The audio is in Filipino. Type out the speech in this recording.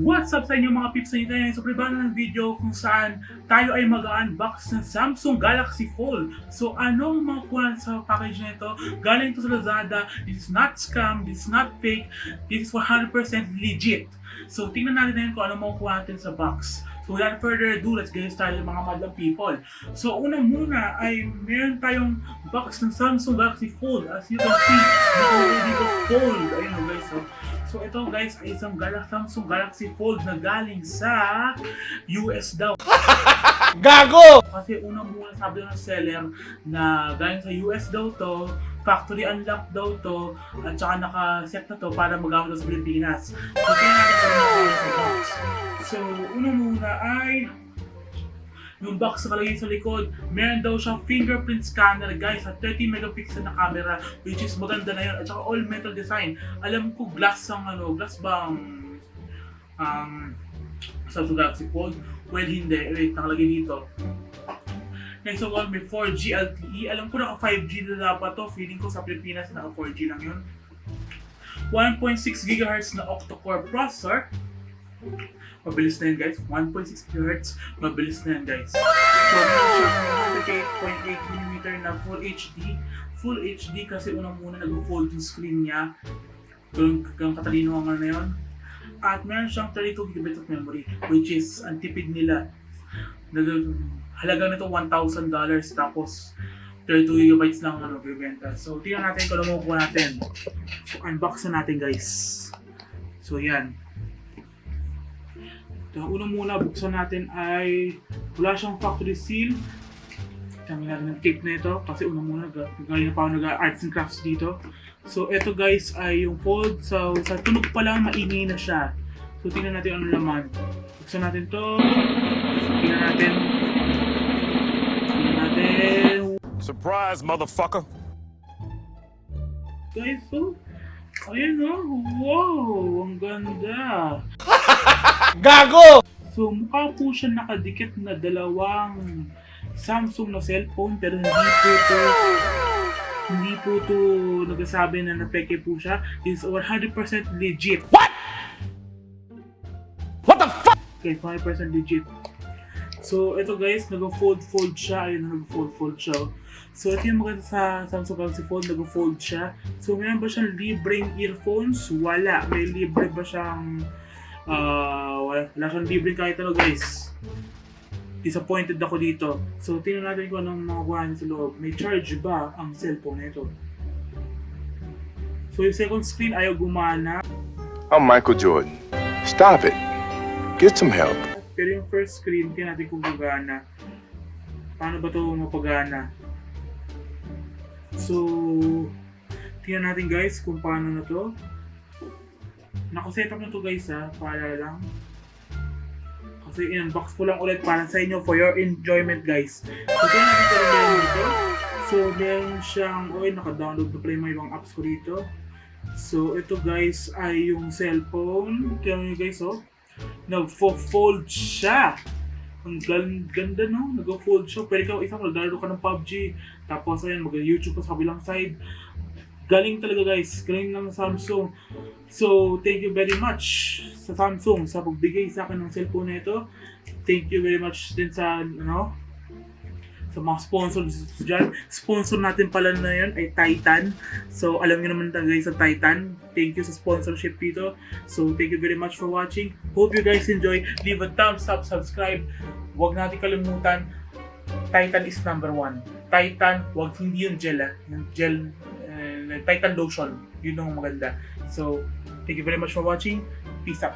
What's up sa inyo mga pips na ito? So, pribano ng video kung saan tayo ay mag-unbox ng Samsung Galaxy Fold. So, anong makuha sa package na ito? Galing ito sa Lazada. This is not scam, this is not fake, this is 100% legit. So, tingnan natin ngayon kung ano makuha natin sa box. So, without further ado, let's get started mga madlang people. So, una muna ay meron tayong box ng Samsung Galaxy Fold. As you can see, dito fold. Ayun o guys. So ito guys ay isang Samsung Galaxy Fold na galing sa US daw. Gago! Kasi unang muna sabi ng seller na galing sa US daw to, factory unlock daw to, at saka naka-set na to para magamit sa Pilipinas. So tingnan natin kung ano sa box. So unang muna ay yung box na kalagay sa likod, meron daw siyang fingerprint scanner guys at 30 megapixel na camera, which is maganda na yun, at saka all metal design. Alam ko glass ang glass bang Samsung Galaxy Fold? Well, hindi. Wait, nakalagay dito. Next of all, may 4G LTE. Alam ko naka 5G na dapat to. Feeling ko sa Pilipinas naka 4G lang yun. 1.6 GHz na octa-core processor. Mabilis na yan guys, 1.6 GHz, mabilis na yan guys. So, meron siyang 38.8mm na Full HD kasi unang muna nag-fold yung screen niya. Ganun katalino ang na yun. At meron siyang 32GB of memory, which is ang tipid nila. Halaga nito $1,000 tapos 32GB lang bibenta. So, tingnan natin kung ano makukuha natin. So, unbox na natin guys. So, yan. Ang unang muna buksan natin ay wala siyang factory seal. Tangin natin ng tape na ito kasi unang muna gaya na pa ako nag-arts and crafts dito. So ito guys ay yung fold. So sa tunog pa lang maingay na siya. So tingnan natin ano laman. Buksan natin to. Tingnan natin. Surprise, motherfucker! Guys, so ayun o. Wow! Ang ganda! Gago! So mukha po siya nakadikit na dalawang Samsung na cellphone pero hindi po to nagsasabi na napeke po siya. This is 100% legit. What? What the fuck? Okay, 100% legit. So ito guys, nag-fold siya. Ayun, nag-fold siya. So ito yung maganda sa Samsung Galaxy Fold, nag-fold siya. So meron ba siyang libreng earphones? Wala. May libre ba siyang wala siyang libreng kahit ano guys. Disappointed ako dito. So tingnan natin kung anong makukuha niya sa loob. May charge ba ang cellphone na ito? So yung second screen ayaw gumana. I'm Michael Jordan. Stop it. Get some help. Pero yung first screen, tingnan natin kung gagana. Paano ba ito mapagana? So, tingnan natin guys kung paano na to. Nakaset up na to guys para lang. Kasi in-unbox ko lang ulit para sa inyo for your enjoyment guys. So, tingnan natin kung meron dito. So, meron siyang, naka-download na pala yung mga ibang apps ko dito. So, ito guys ay yung cellphone. Tingnan nyo guys nag-fold siya. Ang ganda no? Nag-fold siya. Pwede ka isa maglalaro ka ng PUBG. Tapos ayan, mag-YouTube ka sa kabilang side. Galing talaga guys. Galing ng Samsung. So, thank you very much sa Samsung sa pagbigay sa akin ng cellphone na ito. Thank you very much din sa sa mga sponsors dyan. Sponsor natin pala na yun ay Titan. So, alam niyo naman guys sa Titan. Thank you sa sponsorship dito. So, thank you very much for watching. Hope you guys enjoy. Leave a thumbs up, subscribe. Huwag natin kalimutan, Titan is number 1. Titan, hindi yung gel yung gel, Titan lotion. Yun ang maganda. So, thank you very much for watching. Peace out.